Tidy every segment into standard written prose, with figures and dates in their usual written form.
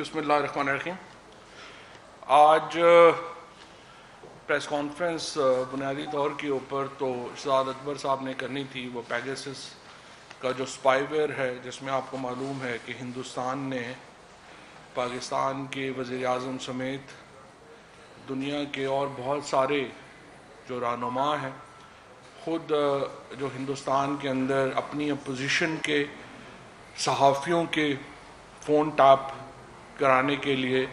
بسم اللہ الرحمن الرحیم۔ آج پریس کانفرنس بنیادی طور کے اوپر تو شہزاد اکبر صاحب نے کرنی تھی، وہ پیگاسس کا جو اسپائی ویئر ہے، جس میں آپ کو معلوم ہے کہ ہندوستان نے پاکستان کے وزیر اعظم سمیت دنیا کے اور بہت سارے جو رہنما ہیں، خود جو ہندوستان کے اندر اپنی اپوزیشن کے صحافیوں کے فون ٹیپ کرانے کے لیے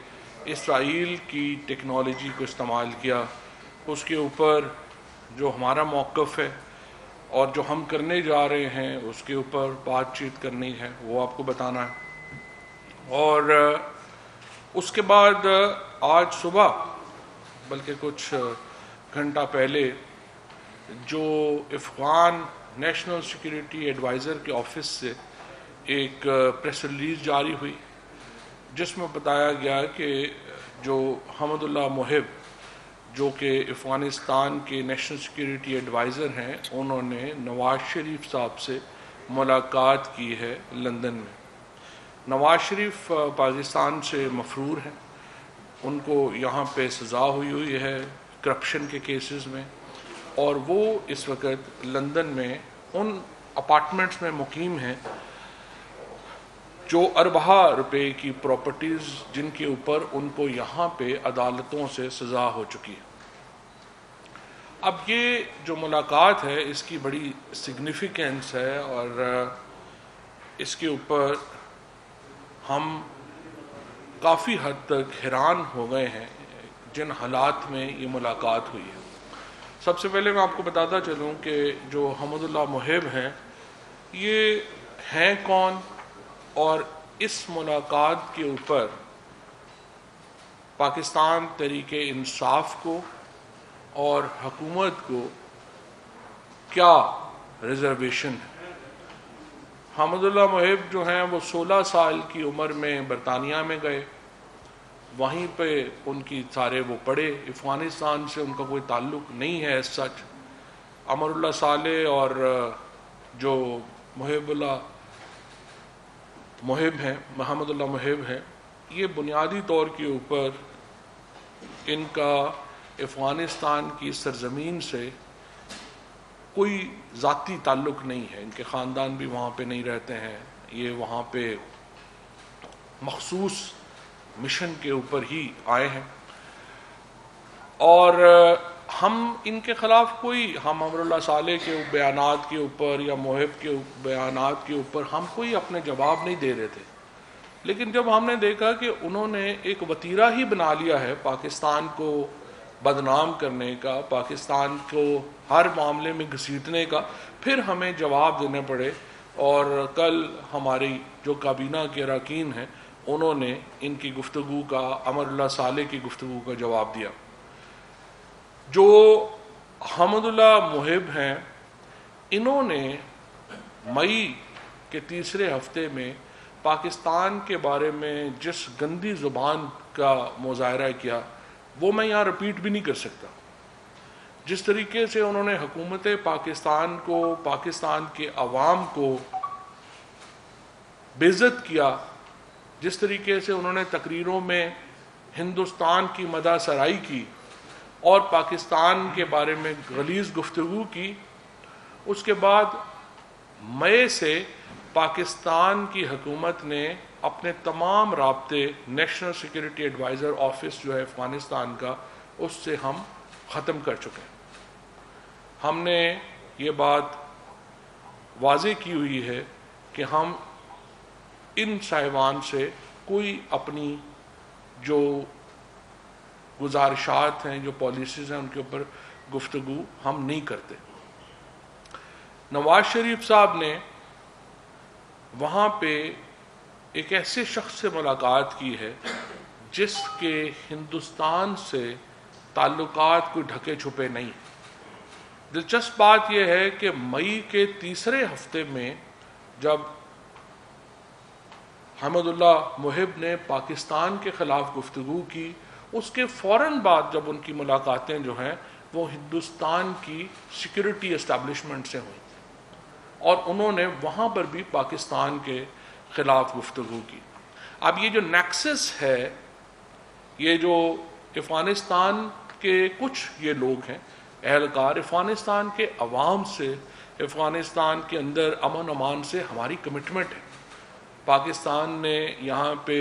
اسرائیل کی ٹیکنالوجی کو استعمال کیا۔ اس کے اوپر جو ہمارا موقف ہے اور جو ہم کرنے جا رہے ہیں اس کے اوپر بات چیت کرنی ہے، وہ آپ کو بتانا ہے۔ اور اس کے بعد آج صبح بلکہ کچھ گھنٹہ پہلے جو افغان نیشنل سیکیورٹی ایڈوائزر کے آفس سے ایک پریس ریلیز جاری ہوئی، جس میں بتایا گیا کہ جو حمد اللہ محب جو کہ افغانستان کے نیشنل سیکیورٹی ایڈوائزر ہیں، انہوں نے نواز شریف صاحب سے ملاقات کی ہے لندن میں۔ نواز شریف پاکستان سے مفرور ہیں، ان کو یہاں پہ سزا ہوئی ہے کرپشن کے کیسز میں، اور وہ اس وقت لندن میں ان اپارٹمنٹس میں مقیم ہیں جو اربہ روپے کی پراپرٹیز جن کے اوپر ان کو یہاں پہ عدالتوں سے سزا ہو چکی ہے۔ اب یہ جو ملاقات ہے اس کی بڑی سگنیفیکنس ہے، اور اس کے اوپر ہم کافی حد تک حیران ہو گئے ہیں جن حالات میں یہ ملاقات ہوئی ہے۔ سب سے پہلے میں آپ کو بتاتا چلوں کہ جو حمد اللہ محب ہیں یہ ہیں کون، اور اس ملاقات کے اوپر پاکستان تحریک انصاف کو اور حکومت کو کیا ریزرویشن ہے۔ حمد اللہ محب جو ہیں وہ 16 سال کی عمر میں برطانیہ میں گئے، وہیں پہ ان کی سارے وہ پڑھے، افغانستان سے ان کا کوئی تعلق نہیں ہے ایز سچ۔ امر اللہ صالح اور جو محب ہیں، محمد اللہ محب ہیں، یہ بنیادی طور کے اوپر ان کا افغانستان کی سرزمین سے کوئی ذاتی تعلق نہیں ہے، ان کے خاندان بھی وہاں پہ نہیں رہتے ہیں، یہ وہاں پہ مخصوص مشن کے اوپر ہی آئے ہیں۔ اور ہم ان کے خلاف ہم امر اللہ صالح کے بیانات کے اوپر یا محب کے بیانات کے اوپر ہم کوئی اپنے جواب نہیں دے رہے تھے، لیکن جب ہم نے دیکھا کہ انہوں نے ایک وتیرہ ہی بنا لیا ہے پاکستان کو بدنام کرنے کا، پاکستان کو ہر معاملے میں گھسیٹنے کا، پھر ہمیں جواب دینے پڑے۔ اور کل ہماری جو کابینہ کے اراکین ہیں انہوں نے ان کی گفتگو کا، امر اللہ صالح کی گفتگو کا جواب دیا۔ جو حمد اللہ محب ہیں انہوں نے مئی کے تیسرے ہفتے میں پاکستان کے بارے میں جس گندی زبان کا مظاہرہ کیا وہ میں یہاں رپیٹ بھی نہیں کر سکتا۔ جس طریقے سے انہوں نے حکومت پاکستان کو، پاکستان کے عوام کو بے عزت کیا، جس طریقے سے انہوں نے تقریروں میں ہندوستان کی مدح سرائی کی اور پاکستان کے بارے میں غلیظ گفتگو کی، اس کے بعد مئی سے پاکستان کی حکومت نے اپنے تمام رابطے نیشنل سیکیورٹی ایڈوائزر آفس جو ہے افغانستان کا، اس سے ہم ختم کر چکے ہیں۔ ہم نے یہ بات واضح کی ہوئی ہے کہ ہم ان صاحبان سے کوئی اپنی جو گزارشات ہیں، جو پالیسیز ہیں، ان کے اوپر گفتگو ہم نہیں کرتے۔ نواز شریف صاحب نے وہاں پہ ایک ایسے شخص سے ملاقات کی ہے جس کے ہندوستان سے تعلقات کوئی ڈھکے چھپے نہیں۔ دلچسپ بات یہ ہے کہ مئی کے تیسرے ہفتے میں جب حمد اللہ محب نے پاکستان کے خلاف گفتگو کی، اس کے فوراً بعد جب ان کی ملاقاتیں جو ہیں وہ ہندوستان کی سیکیورٹی اسٹیبلشمنٹ سے ہوئیں، اور انہوں نے وہاں پر بھی پاکستان کے خلاف گفتگو کی۔ اب یہ جو نیکسس ہے، یہ جو افغانستان کے کچھ یہ لوگ ہیں اہلکار، افغانستان کے عوام سے، افغانستان کے اندر امن امان سے ہماری کمٹمنٹ ہے۔ پاکستان نے یہاں پہ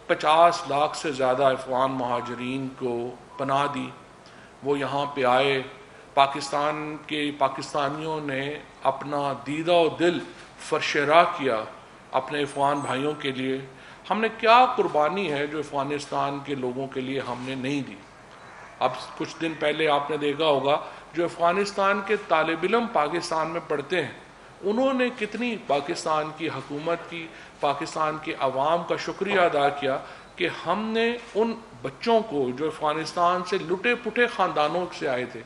50 لاکھ سے زیادہ افغان مہاجرین کو پناہ دی، وہ یہاں پہ آئے، پاکستانیوں نے اپنا دیدہ و دل فرشراہ کیا اپنے افغان بھائیوں کے لیے۔ ہم نے کیا قربانی ہے جو افغانستان کے لوگوں کے لیے ہم نے نہیں دی؟ اب کچھ دن پہلے آپ نے دیکھا ہوگا جو افغانستان کے طالب علم پاکستان میں پڑھتے ہیں، انہوں نے کتنی پاکستان کی حکومت کی، پاکستان کے عوام کا شکریہ ادا کیا کہ ہم نے ان بچوں کو جو افغانستان سے لٹے پٹے خاندانوں سے آئے تھے،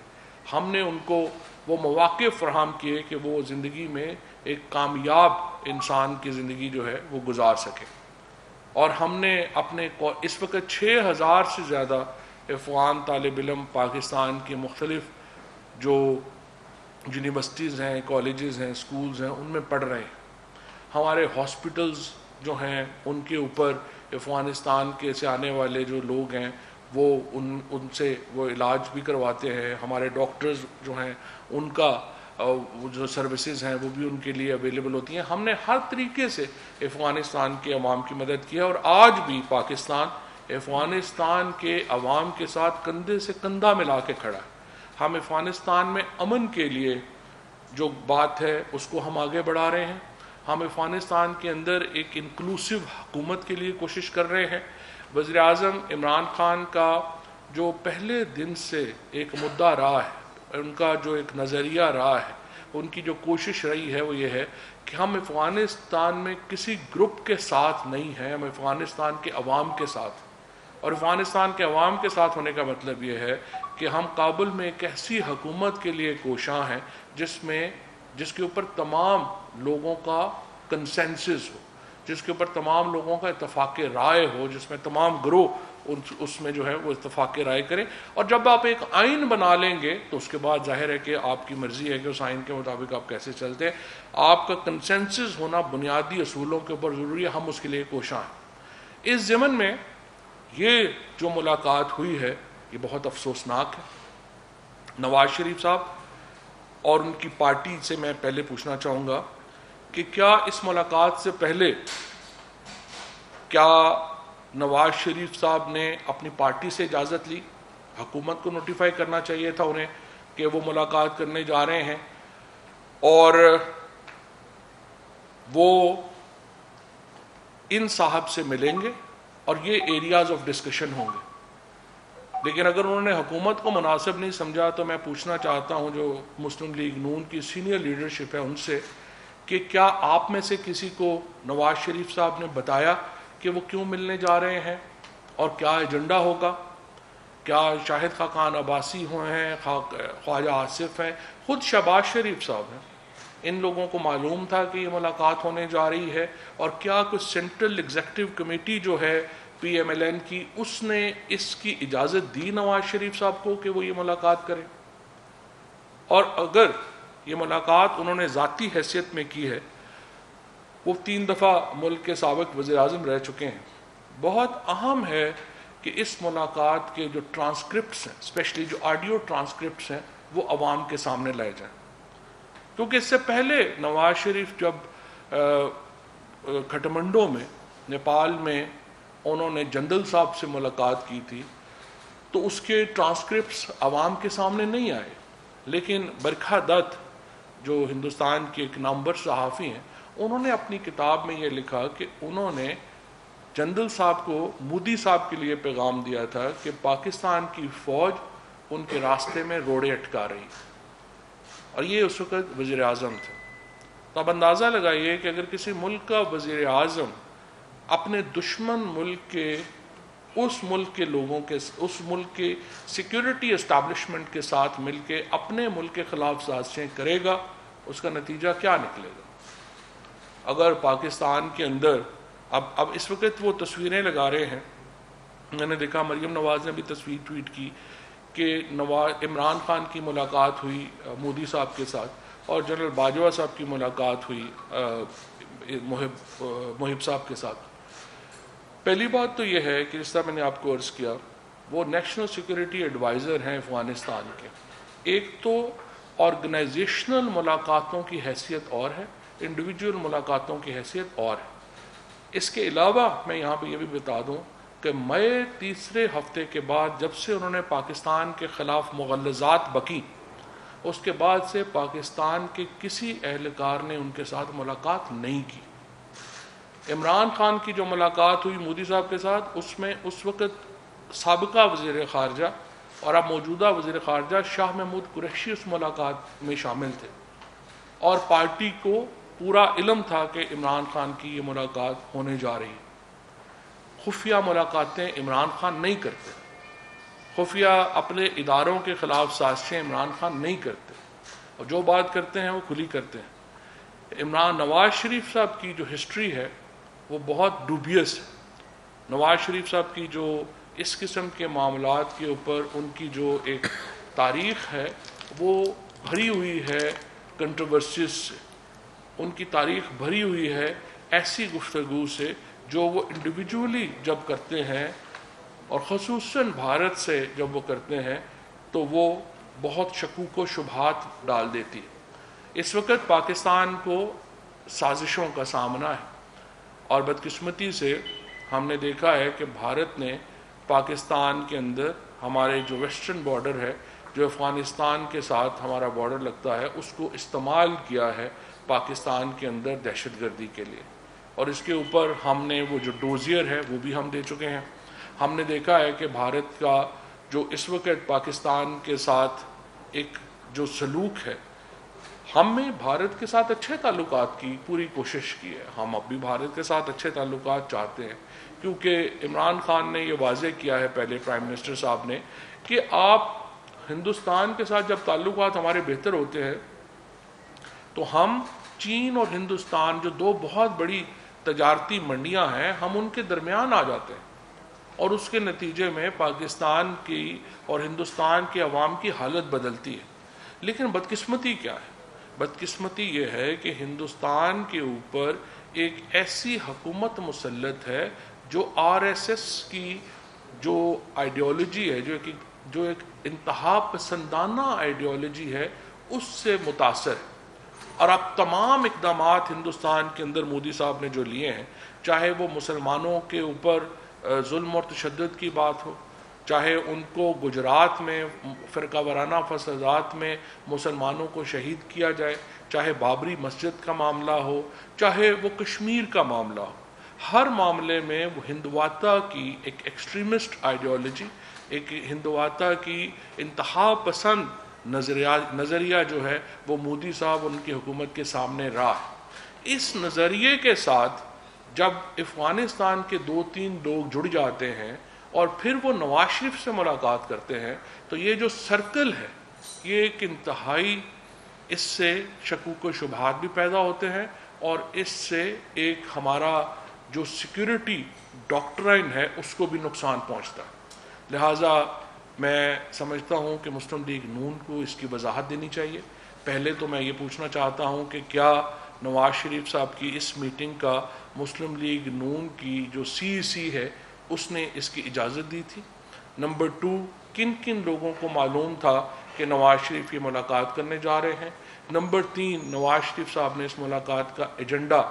ہم نے ان کو وہ مواقع فراہم کیے کہ وہ زندگی میں ایک کامیاب انسان کی زندگی جو ہے وہ گزار سکے۔ اور ہم نے اپنے اس وقت 6000 سے زیادہ افغان طالب علم پاکستان کے مختلف جو یونیورسٹیز ہیں، کالجز ہیں، سکولز ہیں، ان میں پڑھ رہے ہیں۔ ہمارے ہاسپٹلز جو ہیں ان کے اوپر افغانستان کے سے آنے والے جو لوگ ہیں وہ ان سے وہ علاج بھی کرواتے ہیں۔ ہمارے ڈاکٹرز جو ہیں ان کا جو سروسز ہیں وہ بھی ان کے لیے اویلیبل ہوتی ہیں۔ ہم نے ہر طریقے سے افغانستان کے عوام کی مدد کی ہے، اور آج بھی پاکستان افغانستان کے عوام کے ساتھ کندھے سے کندھا ملا کے کھڑا ہے۔ ہم افغانستان میں امن کے لیے جو بات ہے اس کو ہم آگے بڑھا رہے ہیں۔ ہم افغانستان کے اندر ایک انکلوسیو حکومت کے لیے کوشش کر رہے ہیں۔ وزیر اعظم عمران خان کا جو پہلے دن سے ایک مدعا رہا ہے، ان کا جو ایک نظریہ رہا ہے، ان کی جو کوشش رہی ہے وہ یہ ہے کہ ہم افغانستان میں کسی گروپ کے ساتھ نہیں ہیں، ہم افغانستان کے عوام کے ساتھ۔ اور افغانستان کے عوام کے ساتھ ہونے کا مطلب یہ ہے کہ ہم کابل میں ایک ایسی حکومت کے لیے کوشاں ہیں جس کے اوپر تمام لوگوں کا کنسنسس ہو، جس کے اوپر تمام لوگوں کا اتفاق رائے ہو، جس میں تمام گروہ اس میں جو ہے وہ اتفاق رائے کریں۔ اور جب آپ ایک آئین بنا لیں گے تو اس کے بعد ظاہر ہے کہ آپ کی مرضی ہے کہ اس آئین کے مطابق آپ کیسے چلتے ہیں۔ آپ کا کنسنسس ہونا بنیادی اصولوں کے اوپر ضروری ہے، ہم اس کے لیے کوشاں ہیں۔ اس ضمن میں یہ جو ملاقات ہوئی ہے یہ بہت افسوسناک ہے۔ نواز شریف صاحب اور ان کی پارٹی سے میں پہلے پوچھنا چاہوں گا کہ کیا اس ملاقات سے پہلے کیا نواز شریف صاحب نے اپنی پارٹی سے اجازت لی؟ حکومت کو نوٹیفائی کرنا چاہیے تھا انہیں کہ وہ ملاقات کرنے جا رہے ہیں، اور وہ ان صاحب سے ملیں گے اور یہ ایریاز آف ڈسکشن ہوں گے۔ لیکن اگر انہوں نے حکومت کو مناسب نہیں سمجھا تو میں پوچھنا چاہتا ہوں جو مسلم لیگ نون کی سینئر لیڈرشپ ہے ان سے کہ کیا آپ میں سے کسی کو نواز شریف صاحب نے بتایا کہ وہ کیوں ملنے جا رہے ہیں اور کیا ایجنڈا ہوگا؟ کیا شاہد خاقان عباسی ہیں، خواجہ آصف ہیں، خود شہباز شریف صاحب ہیں، ان لوگوں کو معلوم تھا کہ یہ ملاقات ہونے جا رہی ہے؟ اور کیا کچھ سینٹرل ایگزیکٹو کمیٹی جو ہے پی ایم ایل این کی، اس نے اس کی اجازت دی نواز شریف صاحب کو کہ وہ یہ ملاقات کریں؟ اور اگر یہ ملاقات انہوں نے ذاتی حیثیت میں کی ہے، وہ 3 دفعہ ملک کے سابق وزیر اعظم رہ چکے ہیں، بہت اہم ہے کہ اس ملاقات کے جو ٹرانسکرپٹس ہیں، اسپیشلی جو آڈیو ٹرانسکرپٹس ہیں، وہ عوام کے سامنے لائے جائیں۔ کیونکہ اس سے پہلے نواز شریف جب کھٹمنڈو میں نیپال میں انہوں نے جندل صاحب سے ملاقات کی تھی تو اس کے ٹرانسکرپٹس عوام کے سامنے نہیں آئے، لیکن برکھا دت جو ہندوستان کے ایک نامور صحافی ہیں، انہوں نے اپنی کتاب میں یہ لکھا کہ انہوں نے جندل صاحب کو مودی صاحب کے لیے پیغام دیا تھا کہ پاکستان کی فوج ان کے راستے میں روڑے اٹکا رہی، اور یہ اس وقت وزیر اعظم تھے۔ تو اب اندازہ لگائیے کہ اگر کسی ملک کا وزیر اعظم اپنے دشمن ملک کے اس ملک کے لوگوں کے اس ملک کے سیکیورٹی اسٹیبلشمنٹ کے ساتھ مل کے اپنے ملک کے خلاف سازشیں کرے گا، اس کا نتیجہ کیا نکلے گا؟ اگر پاکستان کے اندر اب اس وقت وہ تصویریں لگا رہے ہیں، میں نے دیکھا مریم نواز نے بھی تصویر ٹویٹ کی کہ عمران خان کی ملاقات ہوئی مودی صاحب کے ساتھ، اور جنرل باجوہ صاحب کی ملاقات ہوئی محب صاحب کے ساتھ۔ پہلی بات تو یہ ہے کہ جس طرح میں نے آپ کو عرض کیا، وہ نیشنل سیکورٹی ایڈوائزر ہیں افغانستان کے. ایک تو آرگنائزیشنل ملاقاتوں کی حیثیت اور ہے، انڈیویجول ملاقاتوں کی حیثیت اور ہے. اس کے علاوہ میں یہاں پہ یہ بھی بتا دوں کہ مئی تیسرے ہفتے کے بعد جب سے انہوں نے پاکستان کے خلاف مغلظات بکی، اس کے بعد سے پاکستان کے کسی اہلکار نے ان کے ساتھ ملاقات نہیں کی. عمران خان کی جو ملاقات ہوئی مودی صاحب کے ساتھ، اس میں اس وقت سابقہ وزیر خارجہ اور اب موجودہ وزیر خارجہ شاہ محمود قریشی اس ملاقات میں شامل تھے، اور پارٹی کو پورا علم تھا کہ عمران خان کی یہ ملاقات ہونے جا رہی. خفیہ ملاقاتیں عمران خان نہیں کرتے، خفیہ اپنے اداروں کے خلاف سازشیں عمران خان نہیں کرتے، اور جو بات کرتے ہیں وہ کھلی کرتے ہیں. نواز شریف صاحب کی جو ہسٹری ہے وہ بہت ڈوبیس ہے. نواز شریف صاحب کی جو اس قسم کے معاملات کے اوپر ان کی جو ایک تاریخ ہے وہ بھری ہوئی ہے کنٹروورسیز سے. ان کی تاریخ بھری ہوئی ہے ایسی گفتگو سے جو وہ انڈیویجولی جب کرتے ہیں اور خصوصاً بھارت سے جب وہ کرتے ہیں تو وہ بہت شکوک و شبہات ڈال دیتی ہے. اس وقت پاکستان کو سازشوں کا سامنا ہے، اور بدقسمتی سے ہم نے دیکھا ہے کہ بھارت نے پاکستان کے اندر ہمارے جو ویسٹرن بارڈر ہے، جو افغانستان کے ساتھ ہمارا بارڈر لگتا ہے، اس کو استعمال کیا ہے پاکستان کے اندر دہشت گردی کے لیے. اور اس کے اوپر ہم نے وہ جو ڈوزیئر ہے وہ بھی ہم دے چکے ہیں. ہم نے دیکھا ہے کہ بھارت کا جو اس وقت پاکستان کے ساتھ ایک جو سلوک ہے، ہم نے بھارت کے ساتھ اچھے تعلقات کی پوری کوشش کی ہے. ہم اب بھی بھارت کے ساتھ اچھے تعلقات چاہتے ہیں، کیونکہ عمران خان نے یہ واضح کیا ہے پہلے پرائم منسٹر صاحب نے کہ آپ ہندوستان کے ساتھ جب تعلقات ہمارے بہتر ہوتے ہیں تو ہم چین اور ہندوستان جو دو بہت بڑی تجارتی منڈیاں ہیں، ہم ان کے درمیان آ جاتے ہیں، اور اس کے نتیجے میں پاکستان کی اور ہندوستان کے عوام کی حالت بدلتی ہے. لیکن بدقسمتی کیا ہے؟ بدقسمتی یہ ہے کہ ہندوستان کے اوپر ایک ایسی حکومت مسلط ہے جو RSS کی جو آئیڈیالوجی ہے، جو ایک انتہا پسندانہ آئیڈیالوجی ہے، اس سے متاثر ہے. اور اب تمام اقدامات ہندوستان کے اندر مودی صاحب نے جو لیے ہیں، چاہے وہ مسلمانوں کے اوپر ظلم اور تشدد کی بات ہو، چاہے ان کو گجرات میں فرقہ وارانہ فسادات میں مسلمانوں کو شہید کیا جائے، چاہے بابری مسجد کا معاملہ ہو، چاہے وہ کشمیر کا معاملہ ہو، ہر معاملے میں وہ ہندواتا کی ایک ایکسٹریمسٹ آئیڈیالوجی، ایک ہندواتا کی انتہا پسند نظریہ جو ہے وہ مودی صاحب ان کی حکومت کے سامنے رہا ہے. اس نظریے کے ساتھ جب افغانستان کے 2-3 لوگ جڑ جاتے ہیں اور پھر وہ نواز شریف سے ملاقات کرتے ہیں تو یہ جو سرکل ہے یہ ایک انتہائی، اس سے شکوک و شبہات بھی پیدا ہوتے ہیں، اور اس سے ایک ہمارا جو سیکورٹی ڈاکٹرائن ہے اس کو بھی نقصان پہنچتا ہے. لہٰذا میں سمجھتا ہوں کہ مسلم لیگ نون کو اس کی وضاحت دینی چاہیے. پہلے تو میں یہ پوچھنا چاہتا ہوں کہ کیا نواز شریف صاحب کی اس میٹنگ کا مسلم لیگ نون کی جو CEC ہے اس نے اس کی اجازت دی تھی؟ نمبر 2، کن کن لوگوں کو معلوم تھا کہ نواز شریف یہ ملاقات کرنے جا رہے ہیں؟ نمبر 3، نواز شریف صاحب نے اس ملاقات کا ایجنڈا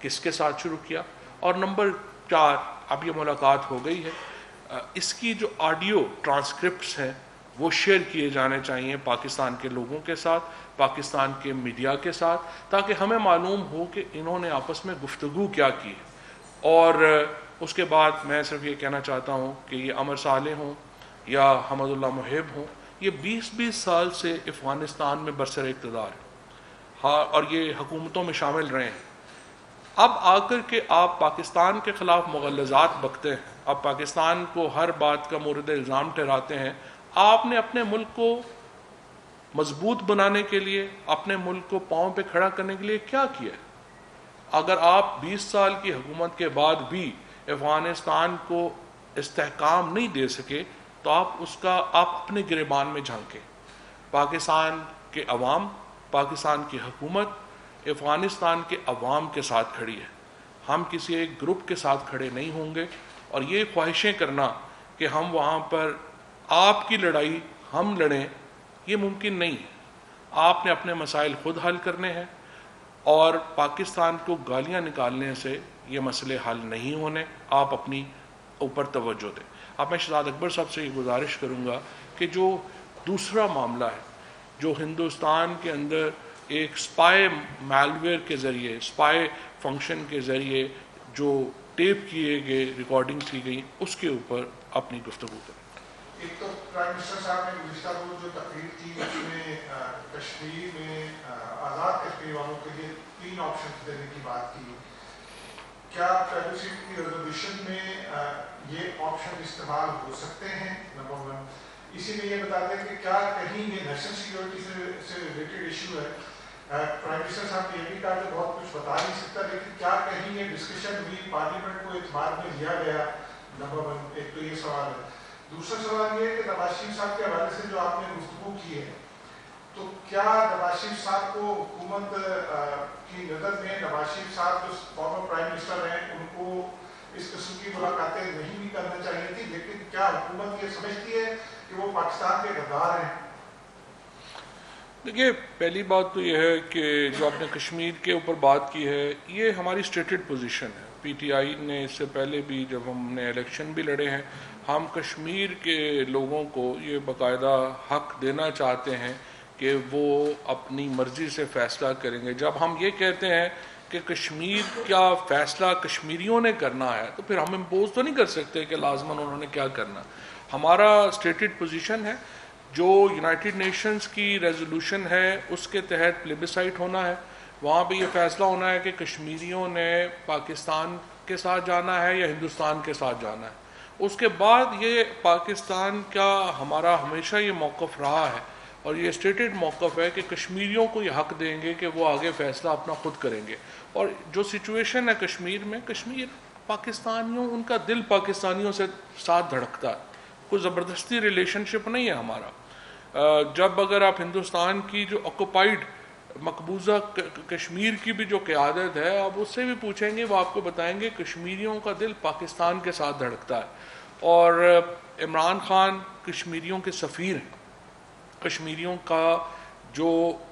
کس کے ساتھ شروع کیا؟ اور نمبر 4، اب یہ ملاقات ہو گئی ہے، اس کی جو آڈیو ٹرانسکرپٹس ہیں وہ شیئر کیے جانے چاہیے پاکستان کے لوگوں کے ساتھ، پاکستان کے میڈیا کے ساتھ، تاکہ ہمیں معلوم ہو کہ انہوں نے آپس میں گفتگو کیا کی ہے. اور اس کے بعد میں صرف یہ کہنا چاہتا ہوں کہ یہ عمر صالح ہوں یا حمد اللہ محب ہوں، یہ 20 سال سے افغانستان میں برسر اقتدار ہے، ہاں، اور یہ حکومتوں میں شامل رہے ہیں. اب آ کر کے آپ پاکستان کے خلاف مغلظات بکتے ہیں، آپ پاکستان کو ہر بات کا مورد الزام ٹھہراتے ہیں. آپ نے اپنے ملک کو مضبوط بنانے کے لیے، اپنے ملک کو پاؤں پہ کھڑا کرنے کے لیے کیا کیا ہے؟ اگر آپ 20 سال کی حکومت کے بعد بھی افغانستان کو استحکام نہیں دے سکے تو آپ اپنے گریبان میں جھانکیں. پاکستان کے عوام، پاکستان کی حکومت افغانستان کے عوام کے ساتھ کھڑی ہے. ہم کسی ایک گروپ کے ساتھ کھڑے نہیں ہوں گے، اور یہ خواہشیں کرنا کہ ہم وہاں پر آپ کی لڑائی ہم لڑیں، یہ ممکن نہیں ہے۔ آپ نے اپنے مسائل خود حل کرنے ہیں، اور پاکستان کو گالیاں نکالنے سے یہ مسئلے حل نہیں ہونے۔ آپ اپنی اوپر توجہ دیں۔ اب میں شہزاد اکبر صاحب سے یہ گزارش کروں گا کہ جو دوسرا معاملہ ہے، جو ہندوستان کے اندر ایک سپائی میلویئر کے ذریعے، سپائی فنکشن کے ذریعے جو ٹیپ کیے گئے، ریکارڈنگ کی گئی، اس کے اوپر اپنی گفتگو کریں۔ ایک تو پرائم منسٹر صاحب نے گزشتہ روز جو تقریر کی اس میں کشمیر میں آزاد کشمیر والوں کے لیے 3 آپشن دینے کی بات کی۔ کیا پرائیویسی کی ریزولوشن میں یہ آپشن استعمال ہو سکتے ہیں؟ نمبر 1۔ اسی میں یہ بتا دیں کہ کیا کہیں یہ نیشنل سیکیورٹی سے ریلیٹڈ ایشو ہے؟ پرائم منسٹر صاحب نے یہ بھی کہا کہ بہت کچھ بتا نہیں سکتا، لیکن کیا کہیں یہ ڈسکشن ہوئی، پارلیمنٹ کو اعتماد میں لیا گیا؟ نمبر 1۔ ایک تو یہ سوال ہے۔ دوسرا سوال یہ ہے کہ نواز شریف صاحب کے حوالے سے جو آپ نے گفتگو کی ہے، تو کیا نواز شریف صاحب کو حکومت کی نظر میں نواز شریف صاحب جو فارمر پرائم منسٹر ہیں ان کو اس قسم کی ملاقاتیں نہیں بھی کرنا چاہیے تھی، لیکن کیا حکومت یہ سمجھتی ہے کہ وہ پاکستان کے غدار ہیں؟ دیکھیے، پہلی بات تو یہ ہے کہ جو آپ نے کشمیر کے اوپر بات کی ہے، یہ ہماری اسٹیٹڈ پوزیشن ہے۔ پی ٹی آئی نے اس سے پہلے بھی جب ہم نے الیکشن بھی لڑے ہیں، ہم کشمیر کے لوگوں کو یہ باقاعدہ حق دینا چاہتے ہیں کہ وہ اپنی مرضی سے فیصلہ کریں گے۔ جب ہم یہ کہتے ہیں کہ کشمیر کا فیصلہ کشمیریوں نے کرنا ہے، تو پھر ہم امپوز تو نہیں کر سکتے کہ لازماً انہوں نے کیا کرنا۔ ہمارا اسٹیٹڈ پوزیشن ہے، جو یونائٹڈ نیشنز کی ریزولوشن ہے اس کے تحت پلیبسائٹ ہونا ہے، وہاں پہ یہ فیصلہ ہونا ہے کہ کشمیریوں نے پاکستان کے ساتھ جانا ہے یا ہندوستان کے ساتھ جانا ہے۔ اس کے بعد یہ پاکستان کا ہمارا ہمیشہ یہ موقف رہا ہے، اور یہ اسٹیٹڈ موقف ہے کہ کشمیریوں کو یہ حق دیں گے کہ وہ آگے فیصلہ اپنا خود کریں گے۔ اور جو سچویشن ہے کشمیر میں، کشمیر پاکستانیوں، ان کا دل پاکستانیوں سے ساتھ دھڑکتا ہے، کوئی زبردستی ریلیشن شپ نہیں ہے ہمارا۔ جب اگر آپ ہندوستان کی جو آکوپائڈ مقبوضہ کشمیر کی بھی جو قیادت ہے، آپ اس سے بھی پوچھیں گے، وہ آپ کو بتائیں گے کشمیریوں کا دل پاکستان کے ساتھ دھڑکتا ہے۔ اور عمران خان کشمیریوں کے سفیر ہیں۔ کشمیریوں کا جو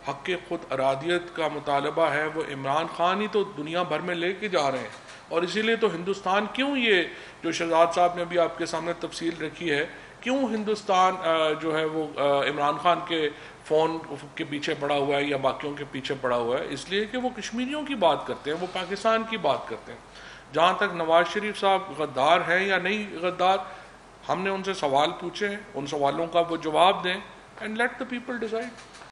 حق خود ارادیت کا مطالبہ ہے، وہ عمران خان ہی تو دنیا بھر میں لے کے جا رہے ہیں۔ اور اسی لیے تو ہندوستان کیوں، یہ جو شہزاد صاحب نے بھی آپ کے سامنے تفصیل رکھی ہے، کیوں ہندوستان جو ہے وہ عمران خان کے فون کے پیچھے پڑا ہوا ہے یا باقیوں کے پیچھے پڑا ہوا ہے، اس لیے کہ وہ کشمیریوں کی بات کرتے ہیں، وہ پاکستان کی بات کرتے ہیں۔ جہاں تک نواز شریف صاحب غدار ہیں یا نہیں غدار، ہم نے ان سے سوال پوچھے ہیں، ان سوالوں کا وہ جواب دیں، and let the people decide.